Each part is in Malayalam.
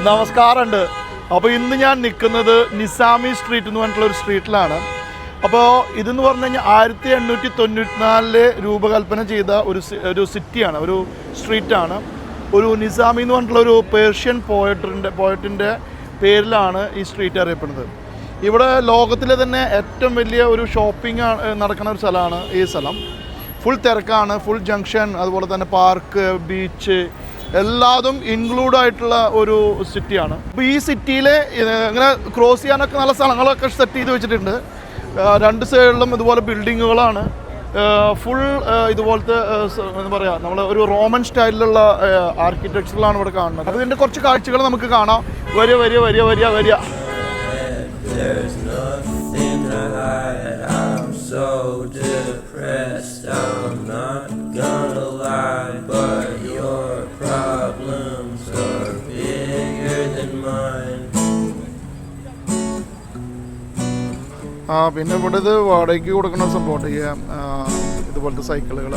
നമസ്കാരമുണ്ട്. അപ്പോൾ ഇന്ന് ഞാൻ നിൽക്കുന്നത് നിസാമി സ്ട്രീറ്റ് എന്ന് പറഞ്ഞിട്ടുള്ള ഒരു സ്ട്രീറ്റിലാണ്. അപ്പോൾ ഇതെന്ന് പറഞ്ഞു കഴിഞ്ഞാൽ 1894 രൂപകൽപ്പന ചെയ്ത ഒരു സിറ്റിയാണ്, ഒരു സ്ട്രീറ്റാണ്. ഒരു നിസാമി എന്ന് പറഞ്ഞിട്ടുള്ള ഒരു പേർഷ്യൻ പോയറ്റിൻ്റെ പേരിലാണ് ഈ സ്ട്രീറ്റ് അറിയപ്പെടുന്നത്. ഇവിടെ ലോകത്തിലെ തന്നെ ഏറ്റവും വലിയ ഒരു ഷോപ്പിംഗ് നടക്കുന്ന ഒരു സ്ഥലമാണ് ഈ സ്ഥലം. ഫുൾ തിരക്കാണ്, ഫുൾ ജംഗ്ഷൻ, അതുപോലെ തന്നെ പാർക്ക്, ബീച്ച് എല്ലാതും ഇൻക്ലൂഡ് ആയിട്ടുള്ള ഒരു സിറ്റിയാണ്. അപ്പോൾ ഈ സിറ്റിയിൽ ഇങ്ങനെ ക്രോസ് ചെയ്യാനൊക്കെ നല്ല സ്ഥലങ്ങളൊക്കെ സെറ്റ് ചെയ്ത് വെച്ചിട്ടുണ്ട്. രണ്ട് സൈഡിലും ഇതുപോലെ ബിൽഡിങ്ങുകളാണ്. ഫുൾ ഇതുപോലത്തെ എന്താ പറയുക, നമ്മൾ ഒരു റോമൻ സ്റ്റൈലിലുള്ള ആർക്കിടെക്ചറിലാണ് ഇവിടെ കാണുന്നത്. അപ്പോൾ ഇതിൻ്റെ കുറച്ച് കാഴ്ചകൾ നമുക്ക് കാണാം. വരിക. There's nothing to hide. I'm so depressed. I'm not gonna lie, but your problems are bigger than mine. പിന്നെ ഇവിടെ ഇത് വാടകയ്ക്ക് കൊടുക്കണം, സപ്പോർട്ട് ചെയ്യാം ഇതുപോലത്തെ സൈക്കിളുകൾ.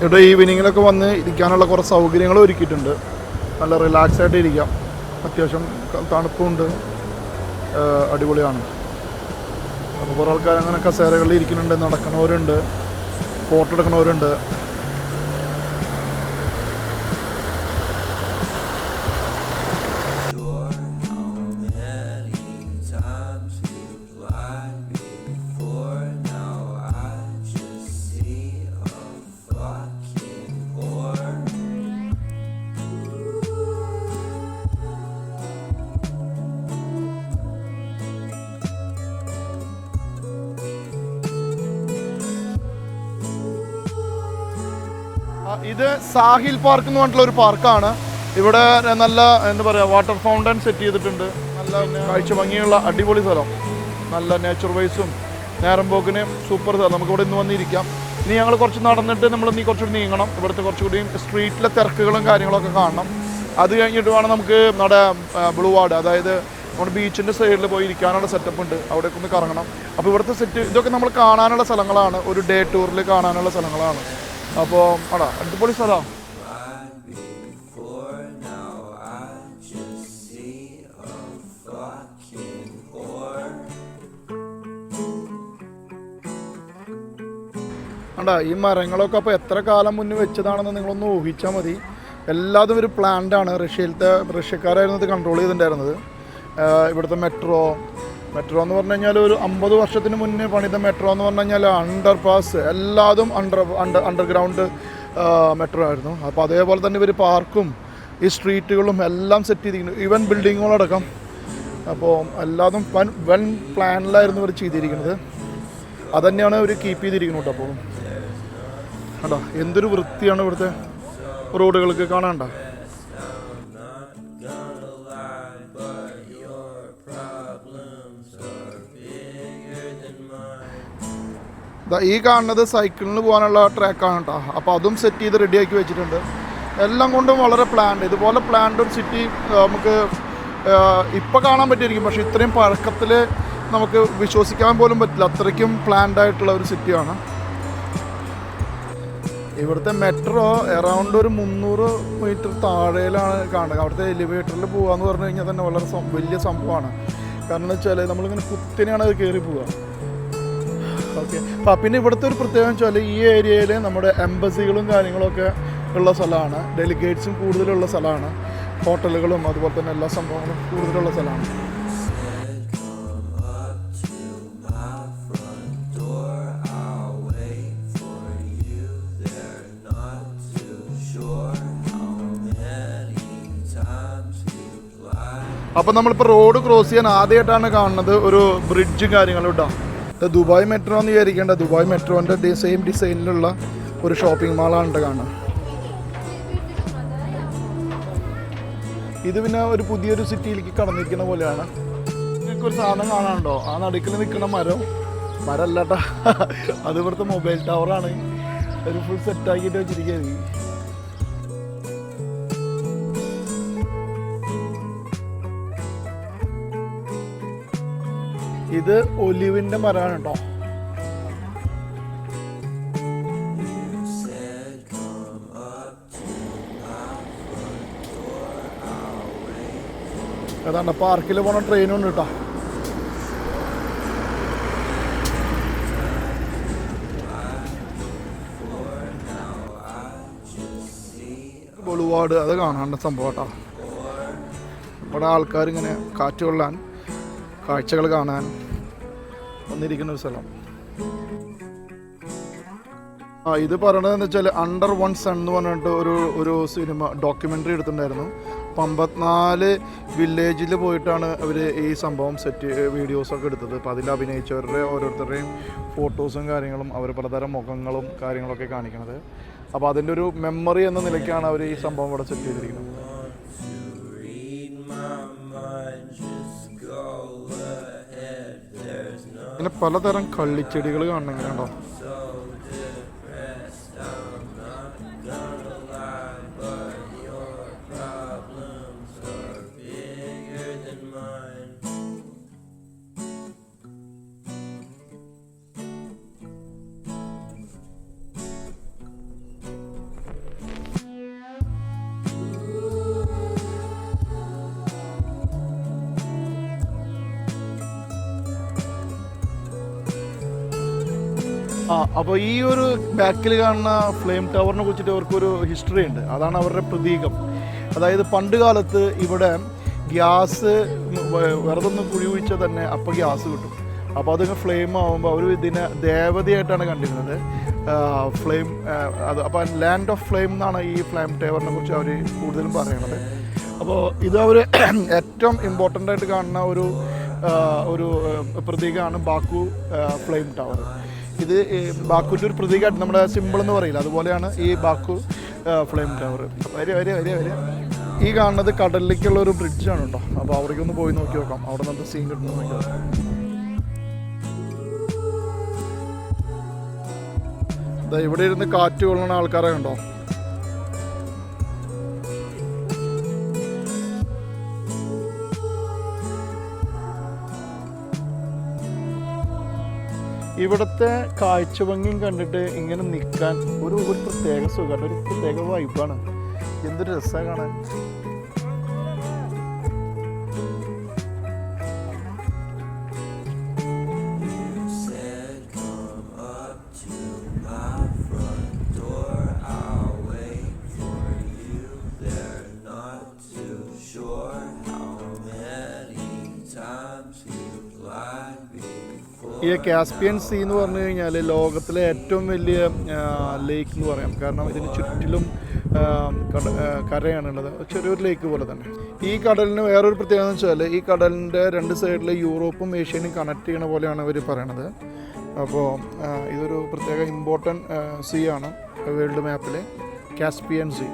ഇവിടെ ഈവനിങ്ങിലൊക്കെ വന്ന് ഇരിക്കാനുള്ള കുറച്ച് സൗകര്യങ്ങൾ ഒരുക്കിയിട്ടുണ്ട്. നല്ല റിലാക്സ് ആയിട്ട് ഇരിക്കാം. അത്യാവശ്യം തണുപ്പുണ്ട്, അടിപൊളിയാണ്. അപ്പോൾ കുറേ ആൾക്കാർ അങ്ങനെ കസേരകളിൽ ഇരിക്കുന്നുണ്ട്, നടക്കണവരുണ്ട്, ഫോട്ടോ എടുക്കണവരുണ്ട്. ഇത് സാഹിൽ പാർക്ക് എന്ന് പറഞ്ഞിട്ടുള്ള ഒരു പാർക്കാണ്. ഇവിടെ നല്ല എന്താ പറയുക, വാട്ടർ ഫൗണ്ടൻ സെറ്റ് ചെയ്തിട്ടുണ്ട്. നല്ല കാഴ്ച ഭംഗിയുള്ള അടിപൊളി സ്ഥലം, നല്ല നേച്ചർ വൈസും നേരം പോക്കിന് സൂപ്പർ സ്ഥലം. നമുക്കിവിടെ ഇന്ന് വന്നിരിക്കാം. ഇനി ഞങ്ങൾ കുറച്ച് നടന്നിട്ട് നമ്മൾ കുറച്ചുകൂടി നീങ്ങണം. ഇവിടുത്തെ കുറച്ചുകൂടി സ്ട്രീറ്റിലെ തിരക്കുകളും കാര്യങ്ങളൊക്കെ കാണണം. അത് കഴിഞ്ഞിട്ട് വേണം നമുക്ക് നമ്മുടെ ബ്ലൂവാർഡ്, അതായത് നമ്മുടെ ബീച്ചിൻ്റെ സൈഡിൽ പോയി ഇരിക്കാനുള്ള സെറ്റപ്പ് ഉണ്ട്, അവിടേക്ക് ഒന്ന് കറങ്ങണം. അപ്പോൾ ഇവിടുത്തെ ഇതൊക്കെ നമ്മൾ കാണാനുള്ള സ്ഥലങ്ങളാണ്, ഒരു ഡേ ടൂറിൽ കാണാനുള്ള സ്ഥലങ്ങളാണ്. അപ്പോൾ അടിപൊളി സ്ഥലമാണ്. ഈ മരങ്ങളൊക്കെ അപ്പോൾ എത്ര കാലം മുന്നേ വെച്ചതാണെന്ന് നിങ്ങളൊന്ന് ഊഹിച്ചാൽ മതി. എല്ലാതും ഒരു പ്ലാന്റാണ്. റഷ്യക്കാരായിരുന്നു ഇത് കൺട്രോൾ ചെയ്തിട്ടുണ്ടായിരുന്നത്. ഇവിടുത്തെ മെട്രോ എന്ന് പറഞ്ഞു കഴിഞ്ഞാൽ ഒരു 50 വർഷത്തിന് മുന്നേ പണിത മെട്രോ എന്ന് പറഞ്ഞു കഴിഞ്ഞാൽ അണ്ടർ പാസ്, എല്ലാതും അണ്ടർഗ്രൗണ്ട് മെട്രോ ആയിരുന്നു. അപ്പോൾ അതേപോലെ തന്നെ ഇവർ പാർക്കും ഈ സ്ട്രീറ്റുകളും എല്ലാം സെറ്റ് ചെയ്തിരിക്കുന്നു, ഈവൻ ബിൽഡിങ്ങുകളടക്കം. അപ്പോൾ എല്ലാതും വൻ പ്ലാനിലായിരുന്നു ഇവർ ചെയ്തിരിക്കുന്നത്. അതുതന്നെയാണ് ഇവർ കീപ്പ് ചെയ്തിരിക്കുന്നത്. അപ്പോൾ എന്തൊരു വൃത്തിയാണ് ഇവിടുത്തെ റോഡുകൾക്ക് കാണാണ്ട. ഈ കാണുന്നത് സൈക്കിളിന് പോകാനുള്ള ട്രാക്കാണ് കേട്ടോ. അപ്പോൾ അതും സെറ്റ് ചെയ്ത് റെഡിയാക്കി വെച്ചിട്ടുണ്ട്. എല്ലാം കൊണ്ടും വളരെ പ്ലാൻഡ്, ഇതുപോലെ പ്ലാൻഡ് ഒരു സിറ്റി നമുക്ക് ഇപ്പോൾ കാണാൻ പറ്റിയിരിക്കും. പക്ഷേ ഇത്രയും പഴക്കത്തിൽ നമുക്ക് വിശ്വസിക്കാൻ പോലും പറ്റില്ല, അത്രയ്ക്കും പ്ലാൻഡ് ആയിട്ടുള്ള ഒരു സിറ്റിയാണ്. ഇവിടുത്തെ മെട്രോ അറൗണ്ട് ഒരു 300 മീറ്റർ താഴെയിലാണ് കാണുന്നത്. അവിടുത്തെ എലിവേറ്ററിൽ പോകാമെന്ന് പറഞ്ഞു കഴിഞ്ഞാൽ തന്നെ വളരെ വലിയ സംഭവമാണ്. കാരണം എന്ന് വെച്ചാൽ നമ്മളിങ്ങനെ കുത്തിനെയാണ് അത് കയറി പോവുക. ഓക്കെ. പിന്നെ ഇവിടുത്തെ ഒരു പ്രത്യേകം വെച്ചാൽ ഈ ഏരിയയിൽ നമ്മുടെ എംബസികളും കാര്യങ്ങളൊക്കെ ഉള്ള സ്ഥലമാണ്. ഡെലിഗേറ്റ്സും കൂടുതലുള്ള സ്ഥലമാണ്. ഹോട്ടലുകളും അതുപോലെ തന്നെ എല്ലാ സംഭവങ്ങളും കൂടുതലുള്ള സ്ഥലമാണ്. അപ്പോൾ നമ്മളിപ്പോൾ റോഡ് ക്രോസ് ചെയ്യാൻ ആദ്യമായിട്ടാണ് കാണുന്നത് ഒരു ബ്രിഡ്ജ് കാര്യങ്ങളും കേട്ടോ. ദുബായ് മെട്രോ എന്ന് വിചാരിക്കേണ്ട, ദുബായ് മെട്രോൻ്റെ സെയിം ഡിസൈനിലുള്ള ഒരു ഷോപ്പിംഗ് മാളാണ് കാണുന്നത്. ഇത് പിന്നെ ഒരു പുതിയൊരു സിറ്റിയിലേക്ക് കടന്നിരിക്കുന്ന പോലെയാണ്. നിങ്ങൾക്കൊരു സാധനം കാണാനുണ്ടോ? ആ നടുക്കിൽ നിൽക്കുന്ന മരമല്ല കേട്ടോ, അത് ഇവിടുത്തെ മൊബൈൽ ടവറാണ്. ഒരു ഫുൾ സെറ്റാക്കിയിട്ട് വെച്ചിരിക്കുകയാണ്. ഇത് ഒലിവിൻ്റെ മരമാണ് കേട്ടോ. അതാണ് പാർക്കിൽ പോണ ട്രെയിനുണ്ട് കേട്ടോ. ബോളിവുഡ് അത് കാണാണ്ട സംഭവം കേട്ടോ. ഇവിടെ ആൾക്കാരിങ്ങനെ കാറ്റ് കൊള്ളാൻ, കാഴ്ചകൾ കാണാൻ വന്നിരിക്കുന്ന ഒരു സ്ഥലം. ഇത് പറയണതെന്ന് വെച്ചാൽ അണ്ടർ വൺ സൺ എന്ന് പറഞ്ഞിട്ട് ഒരു സിനിമ ഡോക്യുമെൻ്ററി എടുത്തിട്ടുണ്ടായിരുന്നു. 54 വില്ലേജിൽ പോയിട്ടാണ് അവർ ഈ സംഭവം വീഡിയോസൊക്കെ എടുത്തത്. അപ്പോൾ അതിൽ അഭിനയിച്ചവരുടെ ഓരോരുത്തരുടെയും ഫോട്ടോസും കാര്യങ്ങളും അവർ പലതരം മുഖങ്ങളും കാര്യങ്ങളൊക്കെ കാണിക്കണത്. അപ്പോൾ അതിൻ്റെ ഒരു മെമ്മറി എന്ന നിലയ്ക്കാണ് അവർ ഈ സംഭവം ഇവിടെ സെറ്റ് ചെയ്തിരിക്കുന്നത്. പിന്നെ പലതരം കള്ളിച്ചെടികൾ കാണണം ഇങ്ങനെ ഉണ്ടോ. അപ്പോൾ ഈ ഒരു ബാക്കിൽ കാണുന്ന ഫ്ലെയിം ടവറിനെ കുറിച്ചിട്ട് അവർക്കൊരു ഹിസ്റ്ററി ഉണ്ട്. അതാണ് അവരുടെ പ്രതീകം. അതായത് പണ്ട് കാലത്ത് ഇവിടെ ഗ്യാസ് വെറുതെ ഒന്ന് കുഴി കുഴിച്ചാൽ തന്നെ അപ്പോൾ ഗ്യാസ് കിട്ടും. അപ്പോൾ അതിന് ഫ്ലെയിം ആകുമ്പോൾ അവർ ഇതിനെ ദേവതയായിട്ടാണ് കണ്ടിരുന്നത്. ഫ്ലെയിം അത് അപ്പോൾ ലാൻഡ് ഓഫ് ഫ്ലെയിം എന്നാണ് ഈ ഫ്ലെയിം ടവറിനെ കുറിച്ച് അവർ കൂടുതലും പറയുന്നത്. അപ്പോൾ ഇത് അവർ ഏറ്റവും ഇമ്പോർട്ടൻ്റ് ആയിട്ട് കാണുന്ന ഒരു പ്രതീകമാണ് ബാക്കു ഫ്ലെയിം ടവർ. ഇത് ബാക്കുവിൻ്റെ ഒരു പ്രതീകമായിട്ട് നമ്മുടെ സിമ്പിൾ എന്ന് പറയില്ല, അതുപോലെയാണ് ഈ ബാക്കു ഫ്ലെയിം ടവർ. വരെ ഈ കാണുന്നത് കടലിലേക്കുള്ള ഒരു ബ്രിഡ്ജാണ് കേട്ടോ. അപ്പോൾ അവിടേക്കൊന്ന് പോയി നോക്കി നോക്കാം, അവിടെ നമുക്ക് സീൻ കിട്ടുന്നു നോക്കി നോക്കാം. ഇവിടെ ഇരുന്ന് കാറ്റ് കൊള്ളുന്ന ആൾക്കാരെ കണ്ടോ. ഇവിടുത്തെ കാഴ്ച ഭംഗിയും കണ്ടിട്ട് ഇങ്ങനെ നിൽക്കാൻ ഒരു പ്രത്യേക സുഖമാണ്, ഒരു പ്രത്യേക വൈബാണ്. എന്തൊരു രസമാണ് കാണാൻ. ഈ കാസ്പിയൻ സീ എന്ന് പറഞ്ഞു കഴിഞ്ഞാൽ ലോകത്തിലെ ഏറ്റവും വലിയ ലേക്ക് എന്ന് പറയാം. കാരണം ഇതിന് ചുറ്റിലും കരയാണുള്ളത്, ചെറിയൊരു ലേക്ക് പോലെ തന്നെ. ഈ കടലിന് വേറൊരു പ്രത്യേകത എന്ന് വെച്ചാൽ ഈ കടലിൻ്റെ രണ്ട് സൈഡിൽ യൂറോപ്പും ഏഷ്യനും കണക്ട് ചെയ്യണ പോലെയാണ് അവർ പറയണത്. അപ്പോൾ ഇതൊരു പ്രത്യേക ഇമ്പോർട്ടൻറ്റ് സീ ആണ് വേൾഡ് മാപ്പിൽ, കാസ്പിയൻ സീ.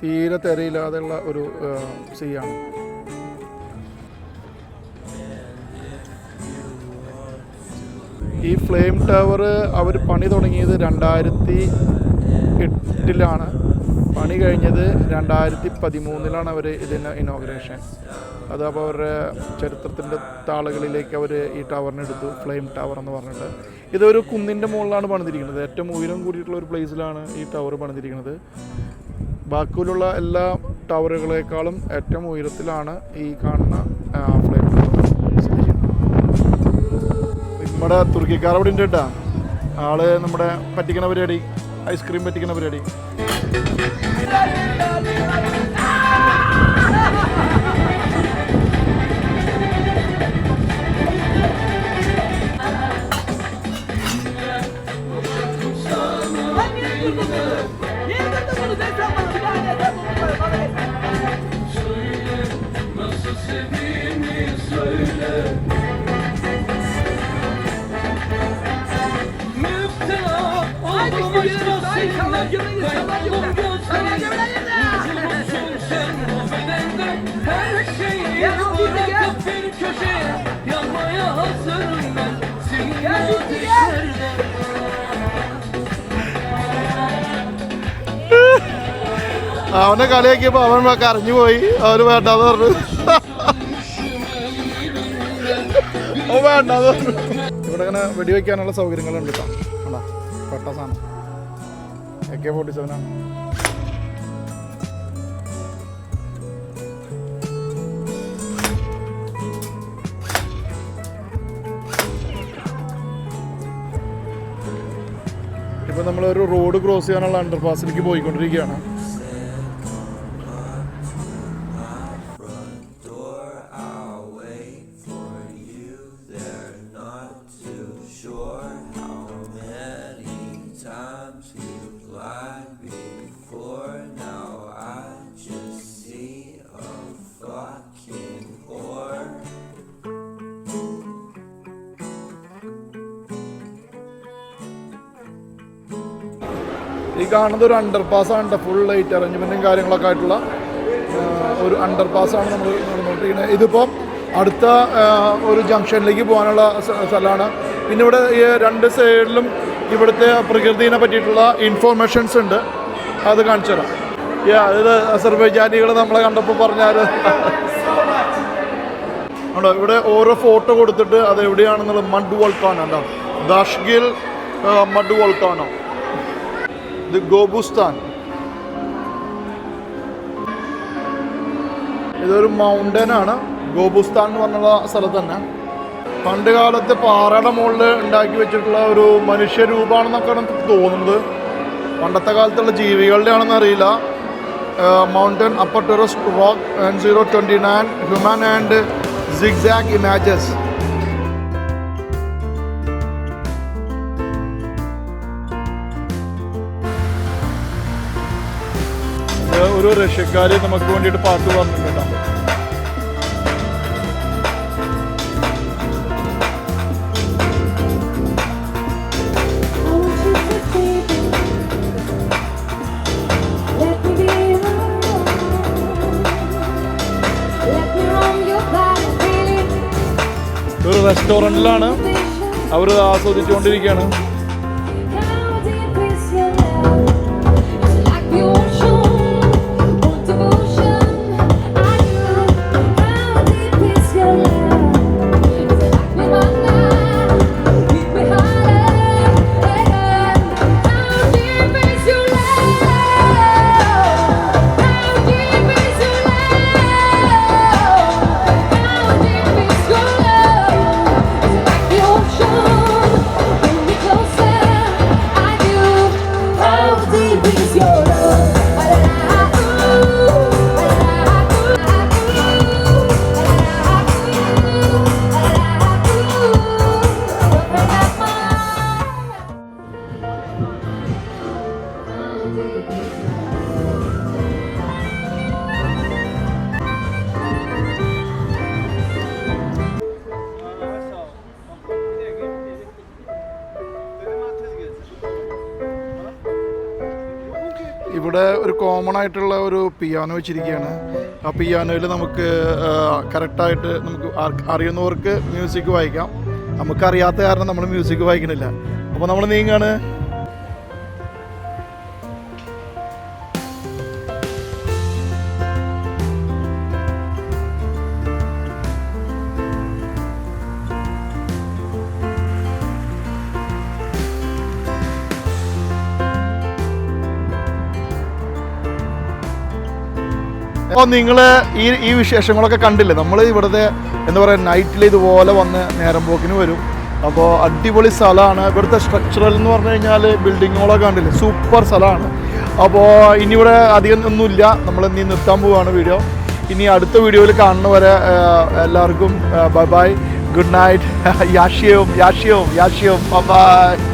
തീരെ തിരയില്ലാതെയുള്ള ഒരു സീ ആണ്. ഈ ഫ്ലെയിം ടവർ അവർ പണി തുടങ്ങിയത് 2008 പണി കഴിഞ്ഞത് 2013 അവർ ഇതിന് ഇനോഗ്രേഷൻ. അതപ്പോൾ അവരുടെ ചരിത്രത്തിൻ്റെ താളുകളിലേക്ക് അവർ ഈ ടവറിനെ എടുത്തു, ഫ്ലെയിം ടവർ എന്ന് പറഞ്ഞിട്ട്. ഇതൊരു കുന്നിൻ്റെ മുകളിലാണ് പണിതിരിക്കുന്നത്. ഏറ്റവും ഉയരം കൂടിയിട്ടുള്ള ഒരു പ്ലേസിലാണ് ഈ ടവർ പണിതിരിക്കുന്നത്. ബാക്കിയുള്ള എല്ലാ ടവറുകളെക്കാളും ഏറ്റവും ഉയരത്തിലാണ് ഈ കാണുന്ന ഫ്ലെയിം ടവർ സ്ഥിതി ചെയ്യുന്നത്. നമ്മുടെ തുർക്കിക്കാർ അവിടെ ഉണ്ട് കേട്ടോ. ആള് നമ്മുടെ പറ്റിക്കണ പരിപാടി, ഐസ്ക്രീം പറ്റിക്കണ പരിപാടി. അവനെ കളിയാക്കിയപ്പോൾ അവൻ കരഞ്ഞു പോയി. അവന് വേണ്ടാന്ന് പറഞ്ഞു. അവൻ വേണ്ടാന്ന് പറഞ്ഞു. ഇവിടെ ഇങ്ങനെ വെടിവെക്കാനുള്ള സൗകര്യങ്ങളുണ്ട് കേട്ടോ. കണ്ടാ പെട്ട സാധനം AK-47 ആണ്. ഇപ്പം നമ്മളൊരു റോഡ് ക്രോസ് ചെയ്യാനുള്ള അണ്ടർപാസിലേക്ക് പോയിക്കൊണ്ടിരിക്കുകയാണ്. ഈ കാണുന്നത് ഒരു അണ്ടർപാസ്സാണ്. ഫുൾ ലൈറ്റ് അറേഞ്ച്മെൻറ്റും കാര്യങ്ങളൊക്കെ ആയിട്ടുള്ള ഒരു അണ്ടർപാസ്സാണ് നമ്മൾ നടന്നുകൊണ്ടിരിക്കുന്നത്. ഇതിപ്പോൾ അടുത്ത ഒരു ജംഗ്ഷനിലേക്ക് പോകാനുള്ള സ്ഥലമാണ്. പിന്നെ ഇവിടെ ഈ രണ്ട് സൈഡിലും ഇവിടുത്തെ പ്രകൃതിയെ പറ്റിയിട്ടുള്ള ഇൻഫോർമേഷൻസ് ഉണ്ട്. അത് കാണിച്ചു തരാം. ഇത് അസർബൈജാനികൾ നമ്മളെ കണ്ടപ്പോൾ പറഞ്ഞാൽ ഉണ്ടോ ഇവിടെ ഓരോ ഫോട്ടോ കൊടുത്തിട്ട് അത് എവിടെയാണെന്നുള്ള മഡ് വോൾക്കാനോ ഉണ്ടോ, ദാഷ്ഗിൽ മഡ് വോൾക്കാനോ, ഇത് ഗോബുസ്ഥാൻ. ഇതൊരു മൗണ്ടൻ ആണ്, ഗോബുസ്ഥാൻ എന്ന് പറഞ്ഞുള്ള സ്ഥലത്ത് തന്നെ. പണ്ട് കാലത്ത് പാറയുടെ മുകളിൽ ഉണ്ടാക്കി വെച്ചിട്ടുള്ള ഒരു മനുഷ്യരൂപമാണെന്നൊക്കെയാണ് തോന്നുന്നത്. പണ്ടത്തെ കാലത്തുള്ള ജീവികളുടെ ആണെന്ന് അറിയില്ല. Mountain upper terrace rock 1029 human and zigzag images. ഒരു റഷ്യക്കാര് നമുക്ക് വേണ്ടിയിട്ട് പാട്ട് പറഞ്ഞിട്ടുണ്ട്. ഒരു റെസ്റ്റോറൻറ്റിലാണ് അവർ ആസ്വദിച്ചുകൊണ്ടിരിക്കുകയാണ്. ഇവിടെ ഒരു കോമൺ ആയിട്ടുള്ള ഒരു പിയാനോ വെച്ചിരിക്കുകയാണ്. ആ പിയാനോയിൽ നമുക്ക് കറക്റ്റായിട്ട് നമുക്ക് അറിയുന്നവർക്ക് മ്യൂസിക് വായിക്കാം. നമുക്കറിയാത്ത കാരണം നമ്മൾ മ്യൂസിക് വായിക്കണില്ല. അപ്പോൾ നമ്മൾ നീങ്ങാണ്. അപ്പോൾ നിങ്ങൾ ഈ വിശേഷങ്ങളൊക്കെ കണ്ടില്ലേ? നമ്മൾ ഇവിടുത്തെ എന്താ പറയുക നൈറ്റിൽ ഇതുപോലെ വന്ന് നേരം പോക്കിന് വരും. അപ്പോൾ അടിപൊളി സ്ഥലമാണ്. ഇവിടുത്തെ സ്ട്രക്ചറൽ എന്ന് പറഞ്ഞു കഴിഞ്ഞാൽ ബിൽഡിങ്ങുകളൊക്കെ കണ്ടില്ലേ, സൂപ്പർ സ്ഥലമാണ്. അപ്പോൾ ഇനി ഇവിടെ അധികം ഒന്നുമില്ല, നമ്മൾ ഇനി നിർത്താൻ പോവുകയാണ് വീഡിയോ. ഇനി അടുത്ത വീഡിയോയിൽ കാണുന്നവരെ എല്ലാവർക്കും ബൈ ബൈ, ഗുഡ് നൈറ്റ്, യാഷ്യം ബൈ ബൈ.